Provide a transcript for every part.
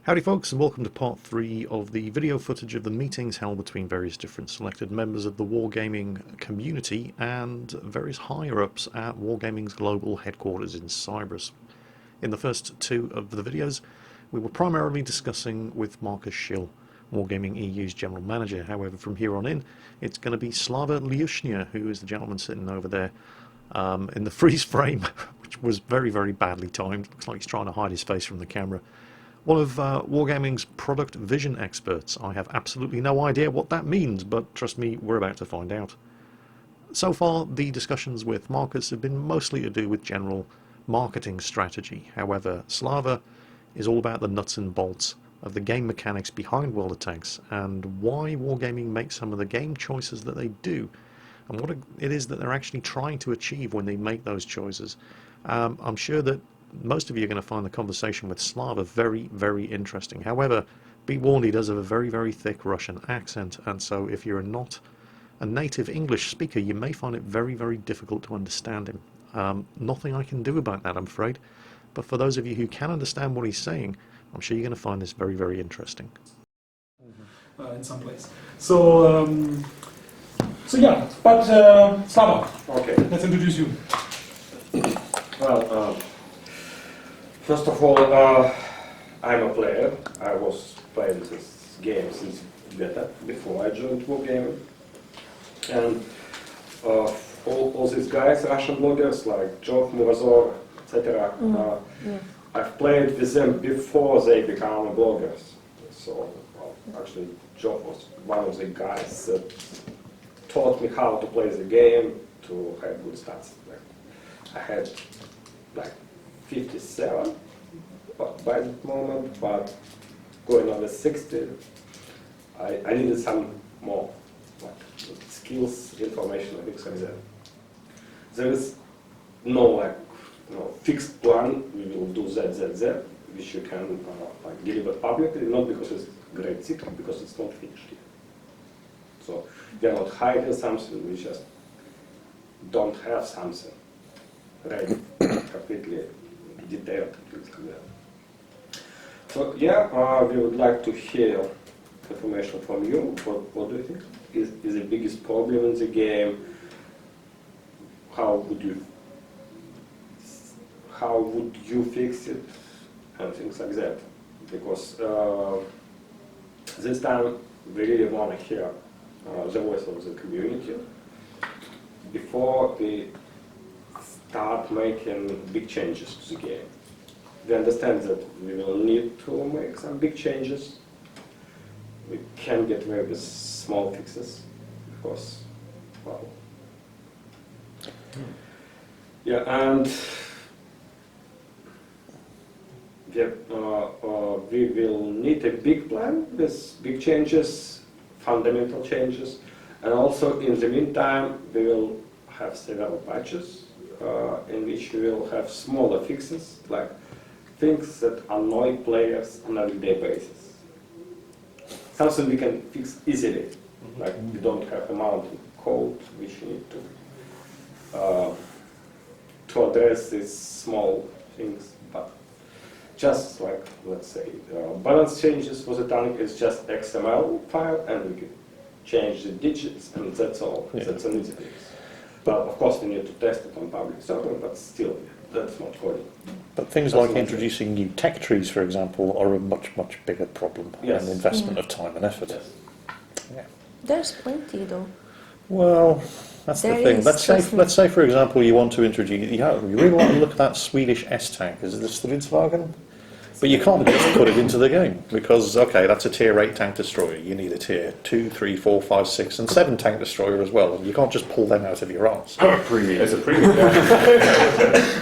Howdy folks, and welcome to part 3 of the video footage of the meetings held between various different selected members of the Wargaming community and various higher-ups at Wargaming's global headquarters in Cyprus. In the first 2 of the videos, we were primarily discussing with Marcus Schill, Wargaming EU's general manager. However, from here on in, it's going to be Slava Lyushnya, who is the gentleman sitting over there in the freeze frame, which was very, very badly timed. Looks like he's trying to hide his face from the camera. One of Wargaming's product vision experts. I have absolutely no idea what that means, but trust me, we're about to find out. So far, the discussions with Marcus have been mostly to do with general marketing strategy. However, Slava is all about the nuts and bolts of the game mechanics behind World of Tanks and why Wargaming makes some of the game choices that they do, and what it is that they're actually trying to achieve when they make those choices. I'm sure that most of you are going to find the conversation with Slava very, very interesting. However, be warned, he does have a very, very thick Russian accent, and so if you're not a native English speaker, you may find it very, very difficult to understand him. Nothing I can do about that, I'm afraid, but for those of you who can understand what he's saying, I'm sure you're going to find this very, very interesting. In some place. So yeah, but Slava, okay. Let's introduce you. Well, first of all, I'm a player. I was playing this game since beta, before I joined Wargaming. And all these guys, Russian bloggers like Jov, Murazov, etc., I've played with them before they became bloggers. So, actually, Jov was one of the guys that taught me how to play the game, to have good stats. I had like 57 by that moment, but going on the 60, I needed some more skills, information, and things like that. There is no fixed plan. We will do that, which you can deliver publicly, not because it's great secret, because it's not finished yet. So we are not hiding something. We just don't have something ready, completely detailed, things like that. So yeah, we would like to hear information from you. What do you think is the biggest problem in the game? How would you fix it, and things like that? Because this time we really want to hear the voice of the community before we start making big changes to the game. We understand that we will need to make some big changes. We can get away with small fixes, because, well, yeah, and we will need a big plan with big changes, fundamental changes, and also in the meantime we will have several patches in which we will have smaller fixes, like things that annoy players on a everyday basis. Something we can fix easily, like we don't have a mountain code which you need to address these small things, but just like, let's say, balance changes for the tank is just XML file, and we can change the digits, and that's all. Yeah. That's an easy fix. But of course we need to test it on public server, but still, that's not coding. But things like introducing new tech trees, for example, are a much, much bigger problem. Yes. And investment of time and effort. Yes. Yeah. There's plenty, though. Well, that's the thing. Let's say, for example, you want to introduce, you really want to look at that Swedish S-tank, is it the Stridsvagn? But you can't just put it into the game, because, okay, that's a tier 8 tank destroyer. You need a tier 2, 3, 4, 5, 6, and 7 tank destroyer as well, and you can't just pull them out of your arse. Premium. As a premium.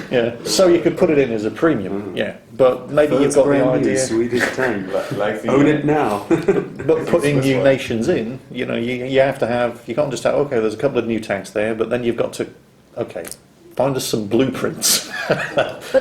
Yeah, so you could put it in as a premium, yeah. But maybe you've got the idea. Swedish tank, like own it now. But putting new nations in, you know, you have to have, you can't just have, okay, there's a couple of new tanks there, but then you've got to, okay, find us some blueprints,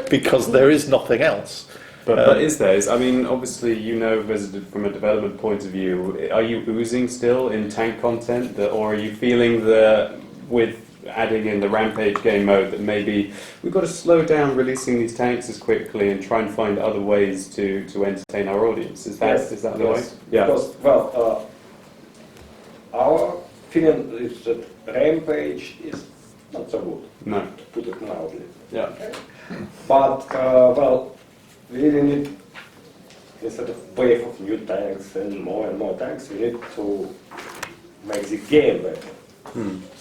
because there is nothing else. But is there? I mean, obviously, you know, from a development point of view, are you oozing still in tank content, or are you feeling that with adding in the rampage game mode, that maybe we've got to slow down releasing these tanks as quickly and try and find other ways to entertain our audience. Is that the way? Yeah. Because, well, our feeling is that rampage is not so good, No. to put it mildly. Yeah. Okay? But, well, we really need, instead of wave of new tanks and more tanks, we need to make the game better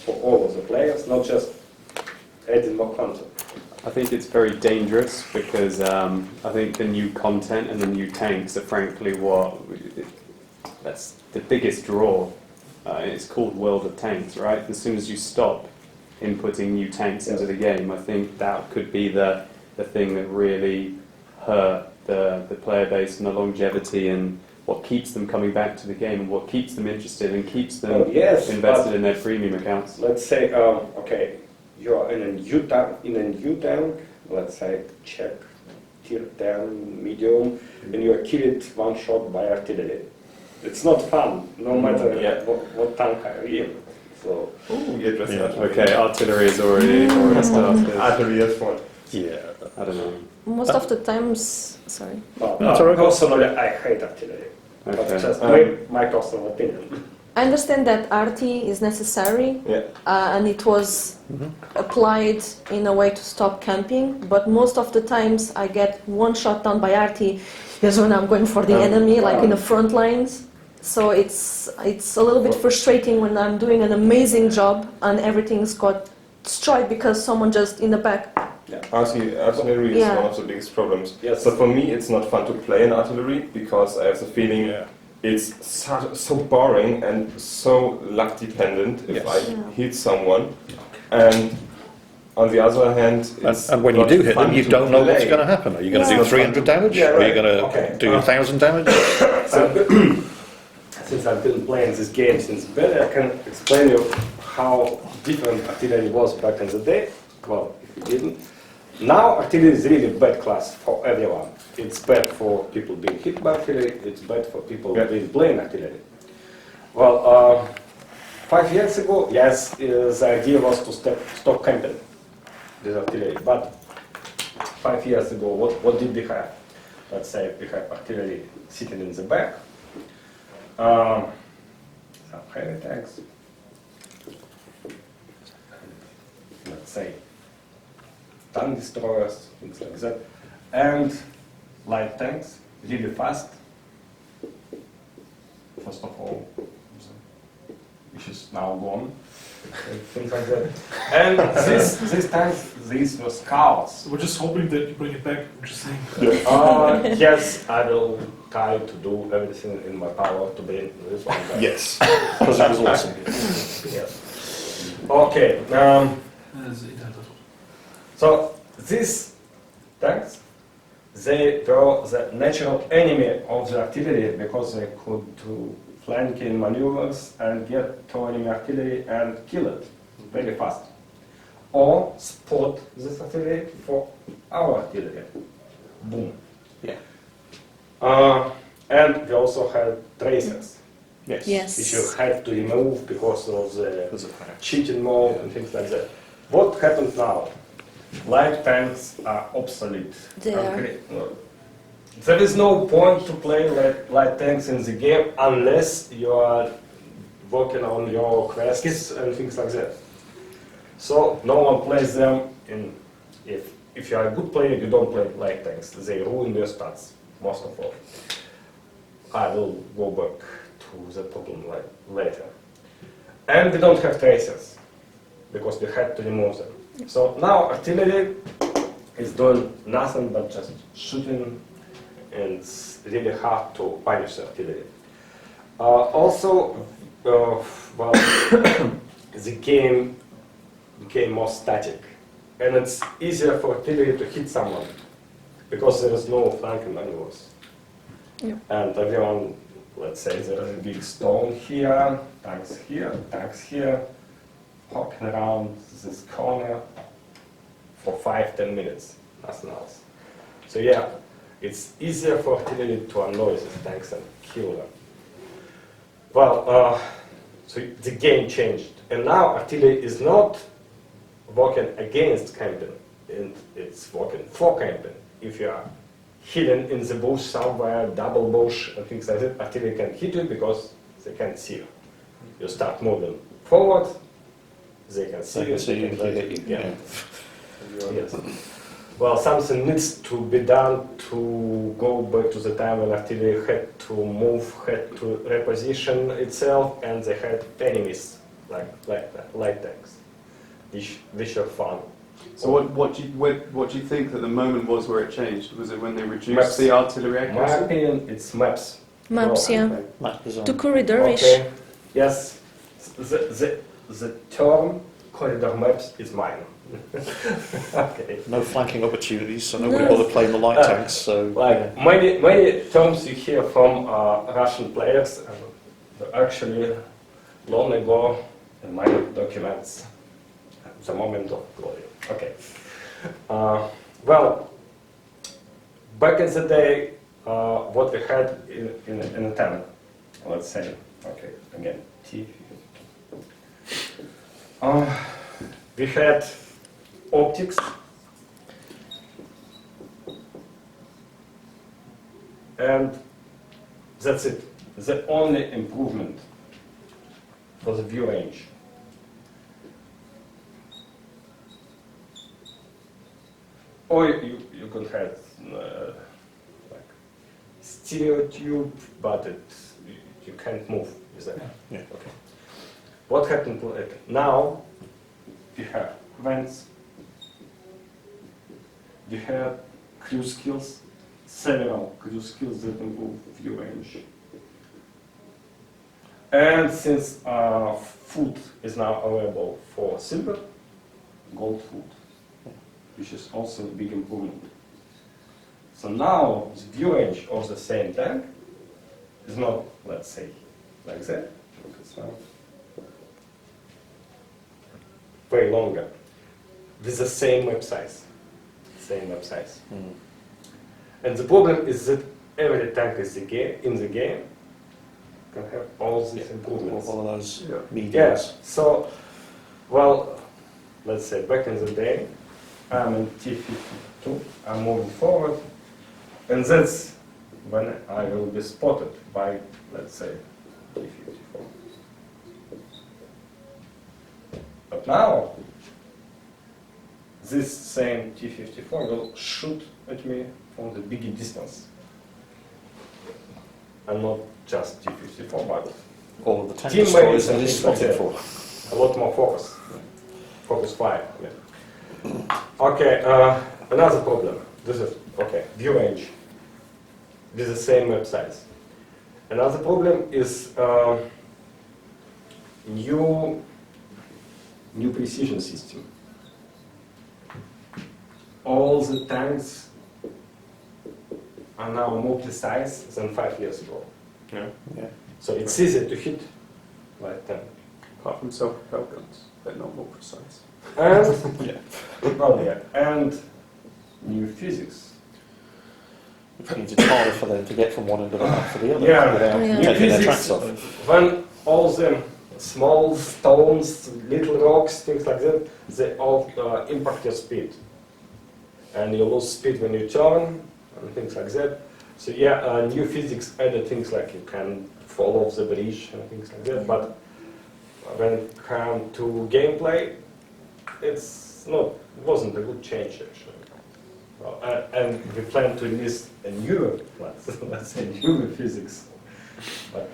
for all of the players, not just adding more content. I think it's very dangerous because I think the new content and the new tanks are frankly that's the biggest draw. It's called World of Tanks, right? As soon as you stop inputting new tanks into the game, I think that could be the thing that really hurt the player base and the longevity and what keeps them coming back to the game and what keeps them interested and keeps them invested in their premium accounts. Let's say, okay, you're in a new tank, let's say check tier 10 medium, and you are killed one shot by artillery. It's not fun, no matter what tank are you in. So, Okay, artillery is already started. Artillery is fun. Yeah. I don't know. Most of the times, sorry. personally, I hate artillery. Okay. That's just my personal opinion. I understand that RT is necessary, and it was applied in a way to stop camping, but most of the times I get one shot down by RT is when I'm going for the enemy, like in the front lines. So it's a little bit frustrating when I'm doing an amazing job and everything's got destroyed because someone just in the back. Artillery is one of the biggest problems. Yes. So for me, it's not fun to play in artillery because I have the feeling it's so boring and so luck dependent if I hit someone. And on the other hand, it's And when you not do hit them, fun you to don't know what's play. going to happen. Are you going to do It's not 300 damage? Yeah, Or are you right. going to do 1,000 damage? Since I've been playing this game since better, I can explain you how different artillery was back in the day. Well, if you didn't. Now artillery is really bad class for everyone. It's bad for people being hit by artillery, it's bad for people being playing artillery. Well, 5 years ago, yes, the idea was to stop camping with artillery. But 5 years ago, what did we have? Let's say we have artillery sitting in the back, some heavy tanks, let's say tank destroyers, things like that, and light tanks, really fast. First of all, which is now gone, things like that. And these tanks, these were scouts. We're just hoping that you bring it back. I'm just saying. Yes, I will try to do everything in my power to bring this one back. Yes, because it was awesome. Yes. Okay. So these tanks, they were the natural enemy of the artillery because they could do flanking maneuvers and get to enemy artillery and kill it very fast. Or spot this artillery for our artillery. Boom. Yeah. And we also had tracers, which you Yes. had to remove because of the cheating mode and things like that. What happens now? Light tanks are obsolete. They are. There is no point to play light tanks in the game unless you are working on your quests and things like that. So no one plays them. If you are a good player, you don't play light tanks. They ruin your stats, most of all. I will go back to the problem later. And we don't have tracers because we had to remove them. So now artillery is doing nothing but just shooting, and it's really hard to punish the artillery. Also, well, the game became more static, and it's easier for artillery to hit someone because there is no flanking maneuvers. Yeah. And everyone, let's say there is a big stone here, tanks here, walking around this corner for 5-10 minutes, nothing else. So yeah, it's easier for artillery to annoy these tanks and kill them. Well, so the game changed, and now artillery is not working against camping, and it's working for camping. If you are hidden in the bush somewhere, double bush, and things like that, artillery can hit you because they can't see you. You start moving forward, they can see you, they can hit you. Yeah. Yes. Well, something needs to be done to go back to the time when artillery had to move, had to reposition itself, and they had enemies like light tanks, which are fun. So what do you think that the moment was where it changed? Was it when they reduced Maps. the artillery In my accuracy? opinion, it's maps. Maps, No. yeah. Map design. To corridor-ish. Okay. Yes. The term corridor maps is mine. Okay. No flanking opportunities, so nobody No. bothered playing the light tanks. So Like many terms you hear from Russian players, they're actually long ago in my documents. The moment of glory. Okay. Well, back in the day, what we had in a tank, let's say, okay, again, T. We had optics. And that's it. The only improvement for the view range. Or you could have like stereo tube, but you can't move with that. yeah. Okay. What happened now? You have vents. You have crew skills, several crew skills that improve view range. And since food is now available for silver, gold food, which is also a big improvement. So now the view range of the same tank is not, let's say, like that. It's now way longer with the same map size. Same map size. Mm. And the problem is that every tank is in the game can have all these improvements. All of those Yeah. mediums. Yes. So, well, let's say back in the day, I'm in T52, I'm moving forward, and that's when I will be spotted by, let's say, T54. But now, this same T54 will shoot at me from the big distance. And not just T54, but All of the tank Teammates destroyers that and is things like spotted that. for. a lot more focus. Focus fire. Yeah. Okay, another problem. This is, okay, view range with the same map size. Another problem is new precision system. All the tanks are now more precise than 5 years ago. Yeah. So it's easy to hit like tank. Apart from self-propelled guns, they're not more precise. And Yeah. well, yeah, and new physics. Which means it's harder for them to get from one end of the map to the other Yeah. without Yeah. New taking their physics, tracks off. when all the small stones, little rocks, things like that, they all impact your speed. And you lose speed when you turn, and things like that. So yeah, new physics added things like you can fall off the bridge and things like that, but when it comes to gameplay, it wasn't a good change actually. Well, and we plan to release a new, let's say new physics, but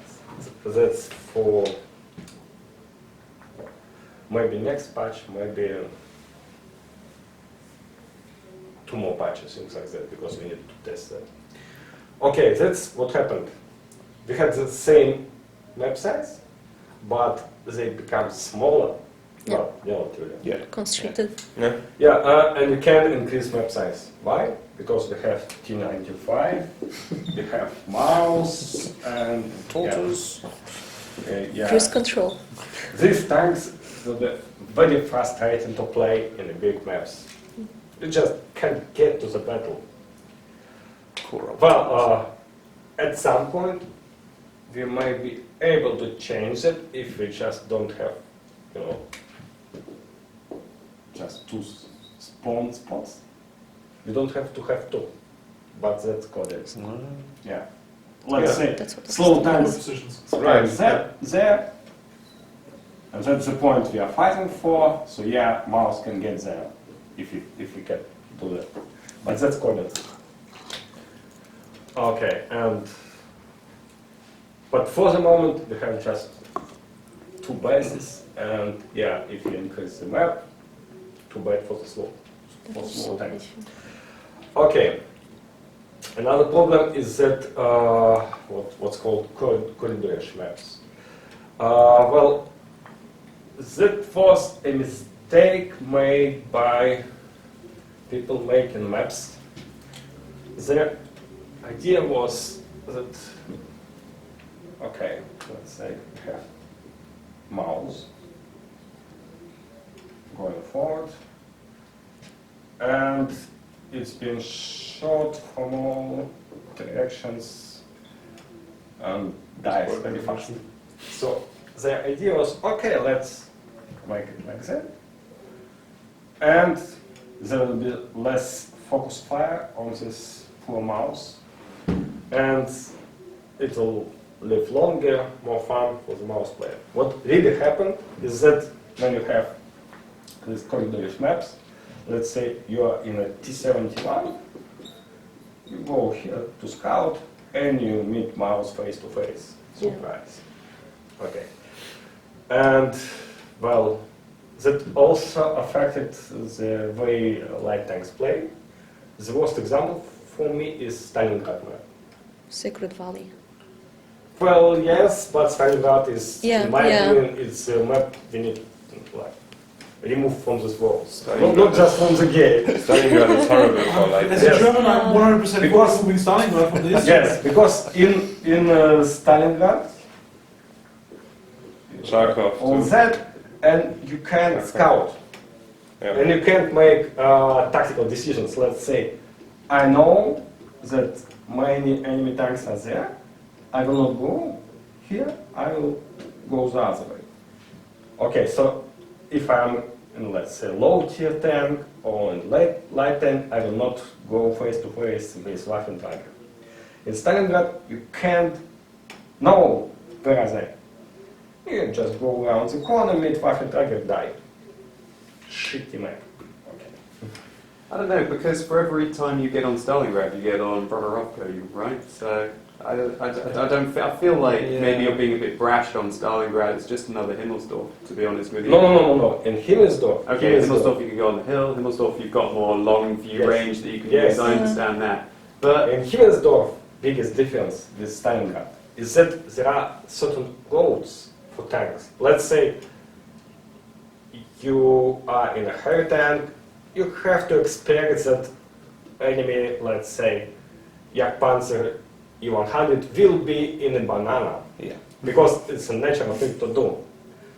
that's for maybe next patch, maybe 2 more patches, things like that, because we need to test that. Okay, that's what happened. We had the same map size, but they become smaller. Yeah. Well, relatively. Yeah. Constricted. Yeah. Yeah, and we can increase map size. Why? Because we have T95, we have mouse, and Tortoise. yeah. Cruise control. These tanks will be very frustrating to play in the big maps. You just can't get to the battle. Well, at some point, we might be able to change it if we just don't have, just two spawn spots. You don't have to have two, but that's coded. Yeah. Let's say That's what slow it's tanks Decisions. Right. there, and that's the point we are fighting for. So yeah, mouse can get there if we can do that. But that's coded. Okay, but for the moment we have just two bases, and yeah, if you increase the map, too bad for the small tanks. Okay. Another problem is that what's called corridoor maps. Well, that was a mistake made by people making maps. The idea was that, okay, let's say we have mouse going forward, and it's been shot from all directions and dies very fast. So the idea was, okay, let's make it like that, and there will be less focus fire on this poor mouse, and it will live longer, more fun for the mouse player. What really happened is that when you have these corridor maps, let's say you are in a T71, you go here to scout and you meet mouse face to face. Surprise. Okay. And well, that also affected the way light tanks play. The worst example for me is Stalingrad map. Secret Valley. Well, yes, but Stalingrad is, Yeah, in my yeah. opinion, it's a map we need to like, remove from this world. Not just from the game. Stalingrad is horrible for like. As Yes. a German, I'm 100% Because- for moving Stalingrad from this. Yes, because in Stalingrad, Charkov. all that, and you can't Okay. scout, Yeah. and you can't make tactical decisions. Let's say, I know that many enemy tanks are there. I will not go here. I will go the other way. Okay, so if I'm in, let's say, low tier tank or in light tank, I will not go face to face with Waffenträger. In Stalingrad, you can't know where are they. You just go around the corner, meet Waffenträger, die. Shitty map. Okay. I don't know, because for every time you get on Stalingrad, you get on Brodorovka, right? So I feel like maybe you're being a bit brash on Stalingrad. It's just another Himmelsdorf, to be honest with you. No. In Himmelsdorf. Okay, Himmelsdorf you can go on the hill. Himmelsdorf you've got more long view Yes. range that you can Yes. use. I understand that, but In Himmelsdorf, biggest difference with Stalingrad is that there are certain roads for tanks. Let's say you are in a heavy tank, you have to expect that enemy, let's say, Jagdpanzer E100 will be in a banana. Yeah. Because it's a natural thing to do.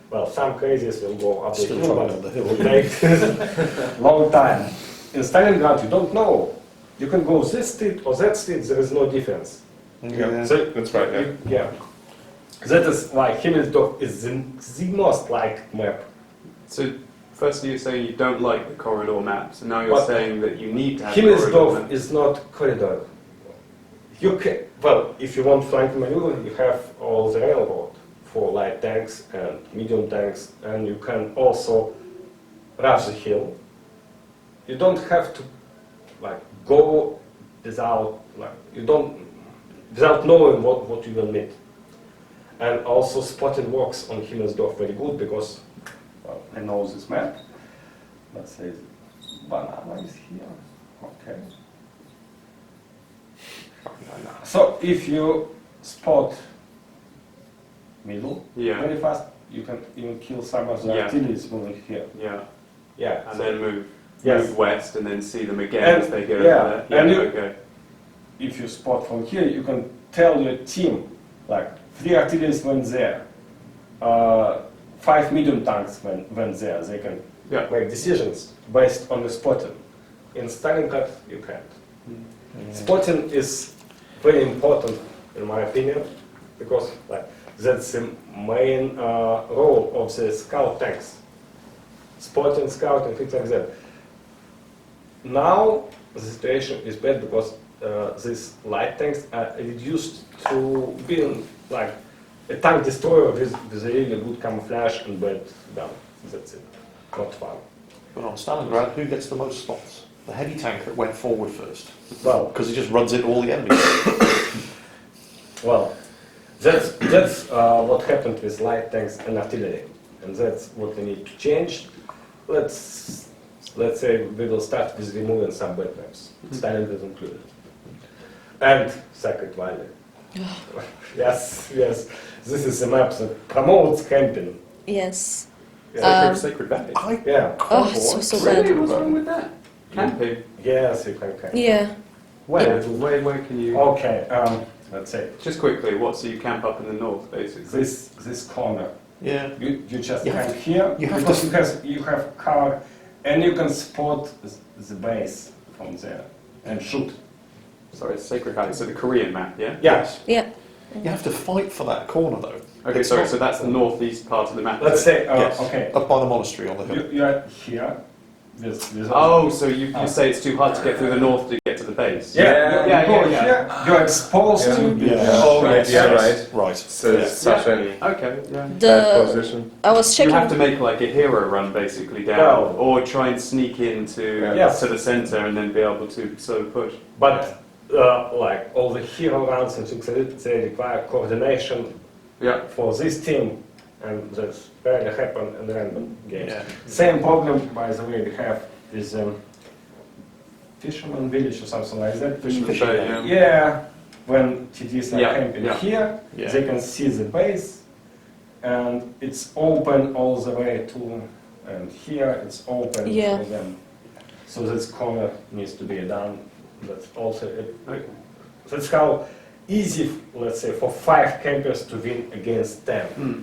Well, some crazies will go up the Still hill, traveling but up the it hill. will take long time. In Stalingrad, you don't know. You can go this street or that street, there is no difference. Yeah. So, That's right. Yeah. yeah. That is why Himmelsdorf is the most liked map. so firstly you're saying you don't like the corridor maps, and now you're But saying that you need to have corridor Himmelsdorf maps. is not corridor. You can, well, if you want flank maneuver, you have all the railroad for light tanks and medium tanks, and you can also rush the hill. You don't have to like go without without knowing what you will meet. And also spotting works on Himmelsdorf very good because well, I know this map. Let's say banana is here. Okay. So if you spot middle Yeah. very fast, you can even kill some of the Yeah. artillery moving here. Yeah, Yeah. and so then move Yes. west, and then see them again And- as they get yeah, over there. and Yeah, you- okay. if you spot from here, you can tell your team like 3 artilleries went there, 5 medium tanks went there. They can Yeah. make decisions based on the spotting. In Stalingrad, you can't. Spotting is very important, in my opinion, because like, that's the main role of the scout tanks. spotting, scouting, things like that. Now the situation is bad because these light tanks are reduced to being like a tank destroyer with a really good camouflage and bad gun. That's it. Not fun. But on Stalingrad, who gets the most spots? The heavy tank that went forward first. Well, Because he just runs into all the enemies. well, that's what happened with light tanks and artillery, and that's what we need to change. Let's say we will start with removing some bad maps, Stalingrad included, and Sacred Valley. Yes, yes, this is a map that promotes camping. Yes. Sacred Valley. Yeah. Oh, it's so bad. Really? What's wrong with that? Camping. Yes, you can camp. Yeah. Where can you? Okay. Let's say Just quickly, so you camp up in the north, basically? this corner. Yeah. You just You camp have- here you have because you have cover and you can spot the base from there and shoot. Sorry, it's Sacred Valley. So the Korean map, yeah? Yes. Yeah. You have to fight for that corner, though. Okay, It's sorry, not- so that's the northeast part of the map. Let's say Yes. okay. Up by the monastery on the hill. You are here. With Oh, so you say it's too hard to get through the north to get to the base? yeah. Here, you're exposed to. Yeah. Oh, yes, yeah, yes. right. Right. So Yeah. it's such an Okay, yeah. bad position. I was You checking. have to make like a hero run basically down, Well- or try and sneak into Yes. to the center and then be able to sort of push. But like all the hero runs and things like that, they require coordination Yeah. for this team, and that's rarely happen in random games. Yeah. Same problem, by the way, we have with Fisherman Village or something like that. Fisherman's Bay, yeah. Yeah, when TDs are Yeah, camping yeah. here, Yeah. they can see the base, and it's open all the way to, and here it's open Yeah. for them. So this corner needs to be done. That's also it. Okay. That's how easy, let's say, for 5 campers to win against 10. Hmm.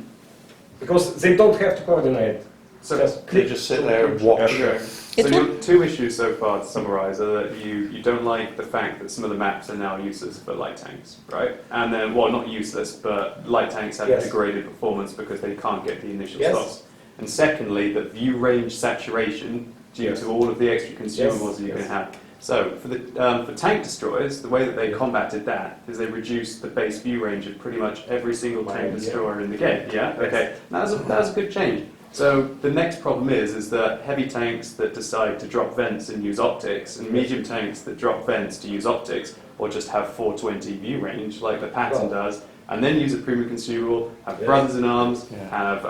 Because they don't have to coordinate. So Just They just sit there and watch. Okay. It So would- your two issues so far, to summarise, are that you don't like the fact that some of the maps are now useless for light tanks, right? And then, well, not useless, but light tanks have Yes. degraded performance because they can't get the initial Yes. slots. And secondly, that view range saturation due Yes. to all of the extra consumables that you yes. can have. So for tank destroyers, the way that they combated that is they reduced the base view range of pretty much every single tank Yeah. destroyer in the game. Yeah. Okay. That was a good change. So the next problem is that heavy tanks that decide to drop vents and use optics, and medium tanks that drop vents to use optics, or just have 420 view range like the pattern does, and then use a premium consumable, have Yeah. brothers in arms, Yeah. have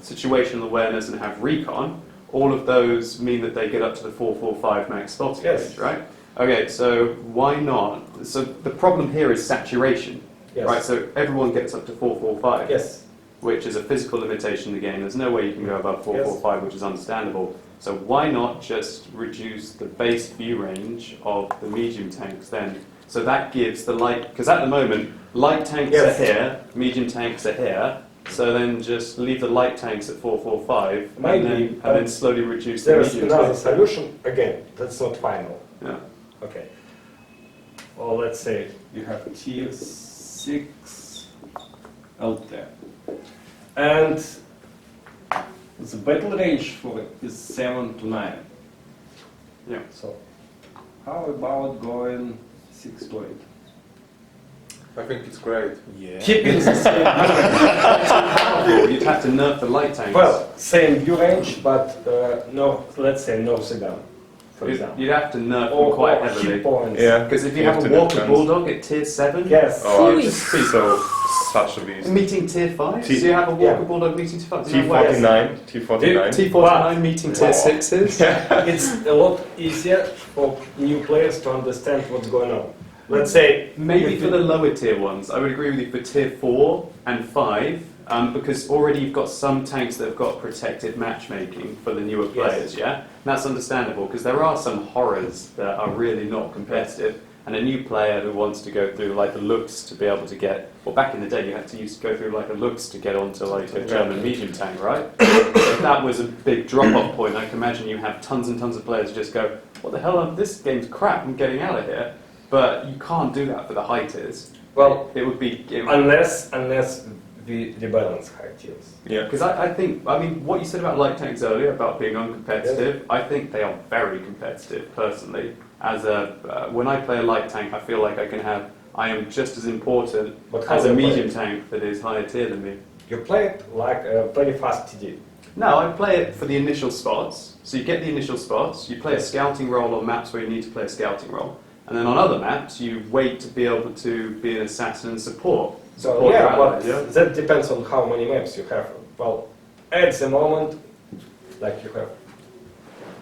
situational awareness, and have recon. All of those mean that they get up to the 445 max spots Yes. range, right? Okay, so why not? So the problem here is saturation, Yes. right? So everyone gets up to 445 Yes. which is a physical limitation in the game. There's no way you can go above 445, which is understandable. So why not just reduce the base view range of the medium tanks then? So that gives the light, because at the moment, light tanks Yes. are here, medium tanks are here, so then just leave the light tanks at 445 Maybe, and then slowly reduce the There's medium another tanks. solution. Again, that's not final. Yeah. Okay. Well, let's say you have tier 6 out there. And the battle range for it is 7 to 9. Yeah. So, how about going 6 to 8? I think it's great. Yeah. Keeping the same. You'd have to nerf the light tanks. Well, same view range, but no, let's say no cigar, for example. You'd have to nerf them quite Or heavily. hit points. Yeah. Because if you You have have a to Walker defend. Bulldog at tier 7, Yes. Oh, Ui. it's so such a beast. meeting tier 5? T- So you have a Walker Yeah. Bulldog meeting tier 5? T49, T49. T49 meeting tier 6s? It's a lot easier for new players to understand what's going on. Let's say Maybe for the lower tier ones, I would agree with you for tier 4 and 5, because already you've got some tanks that have got protected matchmaking for the newer Yes. players, yeah? And that's understandable, because there are some horrors that are really not competitive, and a new player who wants to go through like the looks to be able to get, well back in the day you had to go through like a looks to get onto like a German medium tank, right? So that was a big drop-off point. I can imagine you have tons and tons of players who just go, what the hell, this game's crap, I'm getting out of here. But you can't do that for the high tiers. Well, it would be... unless we rebalance high tiers. Yeah. Because I think, I mean, what you said about light tanks earlier, about being uncompetitive, I think they are very competitive, personally. As when I play a light tank, I feel like I am just as important But how as do a you play medium it? tank that is higher tier than me. You play it like a very fast TD. No, I play it for the initial spots. So you get the initial spots, you play a scouting role on maps where you need to play a scouting role. And then on other maps, you wait to be able to be an assassin and support. So Support yeah, your but allies, yeah? that depends on how many maps you have. Well, at the moment, like you have,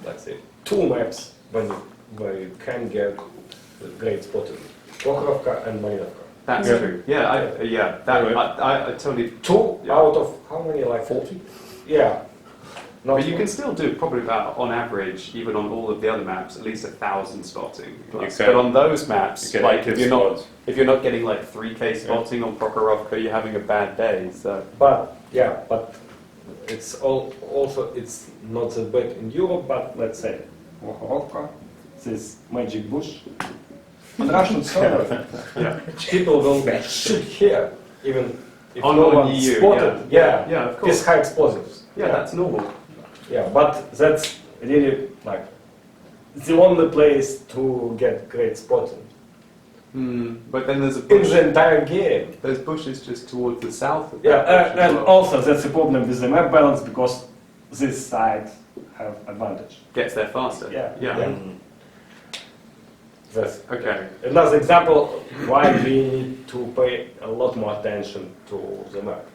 let's say, 2 maps where you can get great spotting. Pokrovka and Marinovka. That's Yeah. true. Yeah, that, I totally... 2 Yeah. out of how many, like 40? Yeah. Not But you more. can still do probably about, on average, even on all of the other maps, at least 1,000 spotting. Okay. But on those maps, You get like active if you're not getting like 3K spotting on Prokhorovka, you're having a bad day. So But it's also it's not that bad in Europe. But let's say Prokhorovka, this magic bush, on Russian server, yeah, people will shoot here even if On- no on one EU, spotted. yeah, of course. These high explosives. Yeah, that's normal. Yeah, but that's really like the only place to get great spotting But then there's a in bush. the entire game. There's bushes just towards the south of Yeah, that bush as and well. also that's a problem with the map balance because this side have advantage. Gets there faster. Yeah, Yeah. yeah. That's Okay. another example why we need to pay a lot more attention to the map.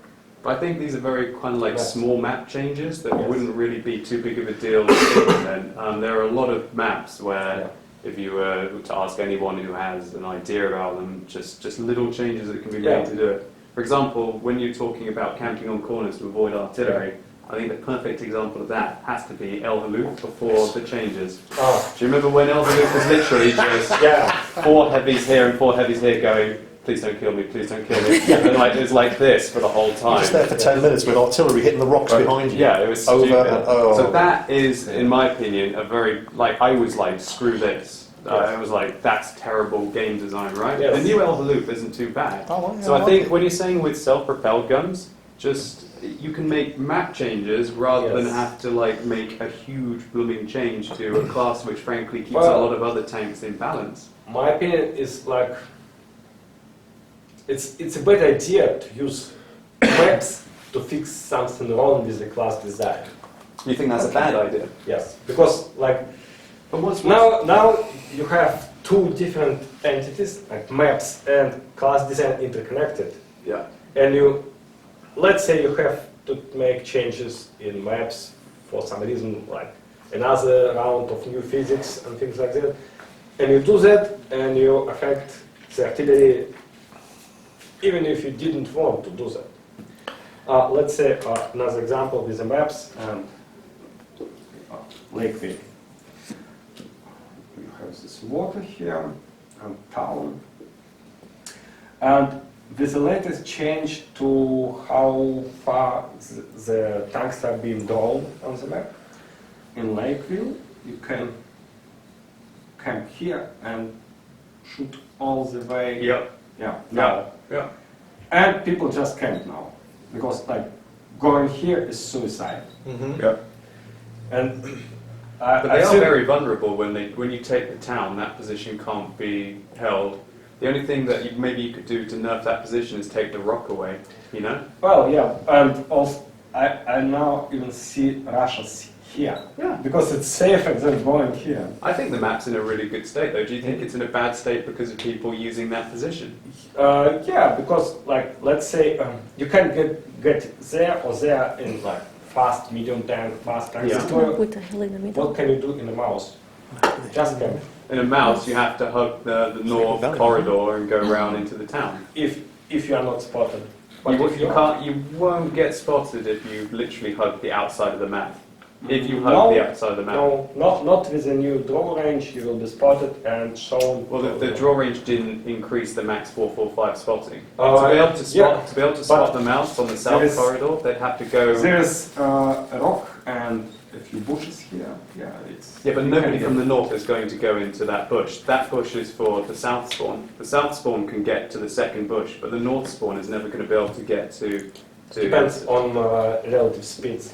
But I think these are very kind of like Yes. small map changes that Yes. wouldn't really be too big of a deal to implement. There are a lot of maps where, Yeah. if you were to ask anyone who has an idea about them, just little changes that can be Yeah. made to do it. For example, when you're talking about camping on corners to avoid artillery, I think the perfect example of that has to be El Haluf before the changes. Ah, Do you remember when El Haluf was literally just yeah, 4 heavies here and 4 heavies here going, please don't kill me, please don't kill me. And like, it was like this for the whole You're time. just there for 10 minutes with artillery hitting the rocks behind you. Yeah, it was Over stupid. and over. So that is, in my opinion, a very, like, I was like, screw this. I was like, that's terrible game design, right? Yes. The new El Haluf isn't too bad. Oh, well, yeah, So I like think it. when you're saying with self-propelled guns, just, you can make map changes rather than Yes. have to like make a huge blooming change to a class which frankly keeps Well- a lot of other tanks in balance. my opinion is like it's a bad idea to use maps to fix something wrong with the class design. You think that's a bad idea? Yes, because like But what's now you have 2 different entities like maps and class design interconnected, Yeah. and let's say you have to make changes in maps for some reason, like another round of new physics and things like that, and you do that and you affect the artillery even if you didn't want to do that. Let's say another example with the maps and Lakeville. You have this water here and town. And with the latest change to how far the tanks are being drawn on the map, in Lakeville you can camp here and shoot all the way. Yep. Yeah. Now. Yeah. And people just camp now because like going here is suicide. Mhm. Yeah. And But they I are think- very vulnerable when you take the town. That position can't be held. The only thing that maybe you could do to nerf that position is take the rock away. You know? Well, yeah, and also I now even see Russians here Yeah. because it's safer than going here. I think the map's in a really good state, though. Do you think it's in a bad state because of people using that position? Yeah, because like let's say you can get there or there in like fast, medium tank, fast tank. Yeah. So Put the hell in the middle. what can you do in a mouse? Just camp. In a mouse, you have to hug the north Valley. corridor and go around into the town. If you are not spotted. But You, if you are- can't. You won't get spotted if you literally hug the outside of the map. If you hug No, the outside of the map. No, not with the new draw range. You will be spotted and shown. Well, the draw range didn't increase the max 445 spotting. Uh, to be able to spot, yeah, to be able to spot but the mouse on the south there is- corridor, they'd have to go. There is a rock and a few bushes here. Yeah, it's. Yeah, but you nobody can from get- the north is going to go into that bush. That bush is for the south spawn. The south spawn can get to the second bush, but the north spawn is never going to be able to get to. Depends on relative speeds.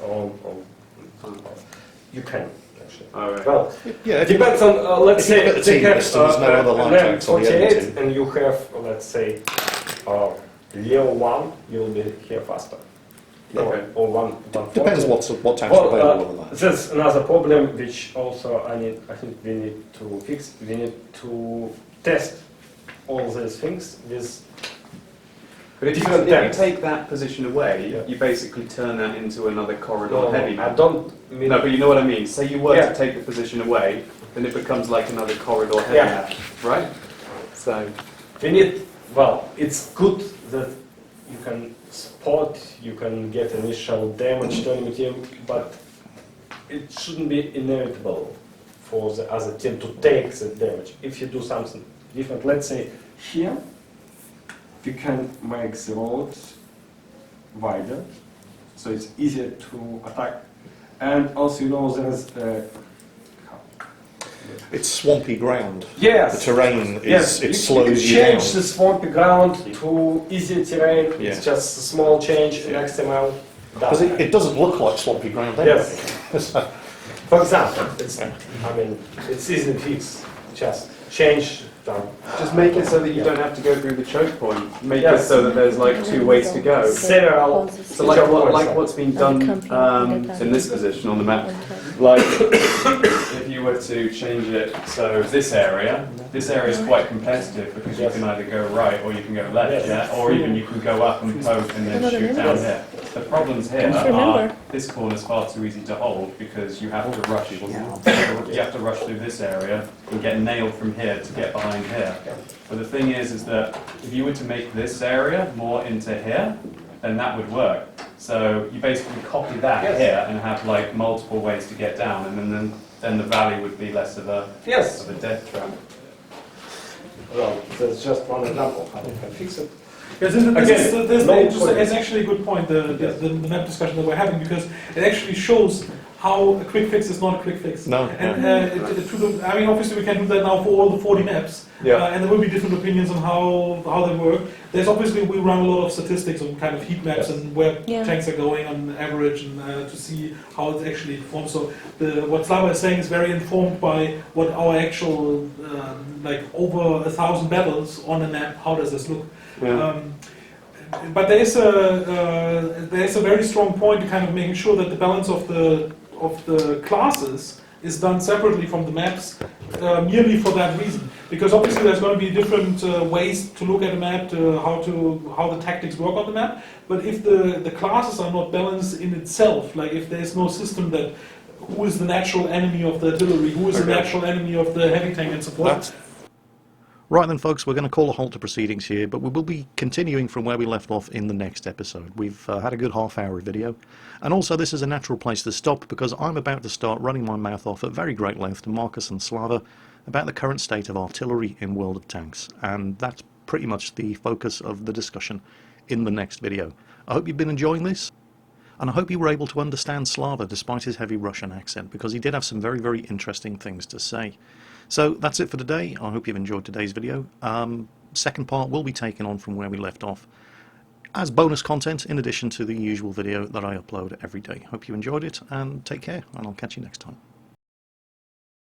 You can actually. All right. Well, Yeah, it depends on. Let's if you've say got a they team have list and there's no other line an tracks on the other M48, two. and you have, let's say, Leo 1, you'll be here faster. Okay. Or 1. Depends what tanks are available on that. There's another problem which also I think we need to fix. We need to test all these things with. But if you different tanks. take that position away, Yeah. you basically turn that into another corridor No, heavy I map. don't mean. No, but you know what I mean. Say you were Yeah. to take the position away, then it becomes like another corridor heavy Yeah. map, right? So, We need. Well, it's good that you can spot, you can get initial damage to enemy team, but it shouldn't be inevitable for the other team to take the damage. If you do something different, let's say here, we can make the road wider, so it's easier to attack. And also, there's It's swampy ground. yes. The terrain is Yes, it you slows you change down. the swampy ground to easy terrain. Yeah. It's just a small change in Yeah. XML. Because it doesn't look like swampy ground anyway. Yes. For example, it's easy to fix. Just change. just make it so that you don't have to go through the choke point. Make Yes. it so that there's like two ways to go. Several. So like what's been done in this position on the map. Like if you were to change it, so this area is quite competitive because you can either go right or you can go left, Yes. yeah? Or even you can go up and poke and then shoot down here. The problems here Just are remember. this corner is far too easy to hold because you have to rush. You have to rush through this area and get nailed from here to get behind here. But the thing is that if you were to make this area more into here, then that would work. So you basically copy that Yes. here and have like multiple ways to get down, and then the valley would be less of a Yes. death trap. Well, that's just one example how we can fix it. Yes, and Again, it's actually a good point, the map discussion that we're having, because it actually shows how a quick fix is not a quick fix. No. And obviously we can do that now for all the 40 maps, and there will be different opinions on how they work. There's obviously, we run a lot of statistics on kind of heat maps and where tanks are going on average, and to see how it's actually formed. So what Slava is saying is very informed by what our actual, like over 1,000 battles on a map, how does this look? But there is a very strong point to kind of making sure that the balance of the classes is done separately from the maps, merely for that reason. Because obviously there's going to be different ways to look at a map, how the tactics work on the map. But if the classes are not balanced in itself, like if there's no system that who is the natural enemy of the artillery, who is the natural enemy of the heavy tank and so forth. Right then, folks, we're going to call a halt to proceedings here, but we will be continuing from where we left off in the next episode. We've had a good half-hour video, and also this is a natural place to stop because I'm about to start running my mouth off at very great length to Marcus and Slava about the current state of artillery in World of Tanks, and that's pretty much the focus of the discussion in the next video. I hope you've been enjoying this, and I hope you were able to understand Slava despite his heavy Russian accent, because he did have some very, very interesting things to say. So that's it for today. I hope you've enjoyed today's video. Second part will be taken on from where we left off as bonus content in addition to the usual video that I upload every day. Hope you enjoyed it, and take care, and I'll catch you next time.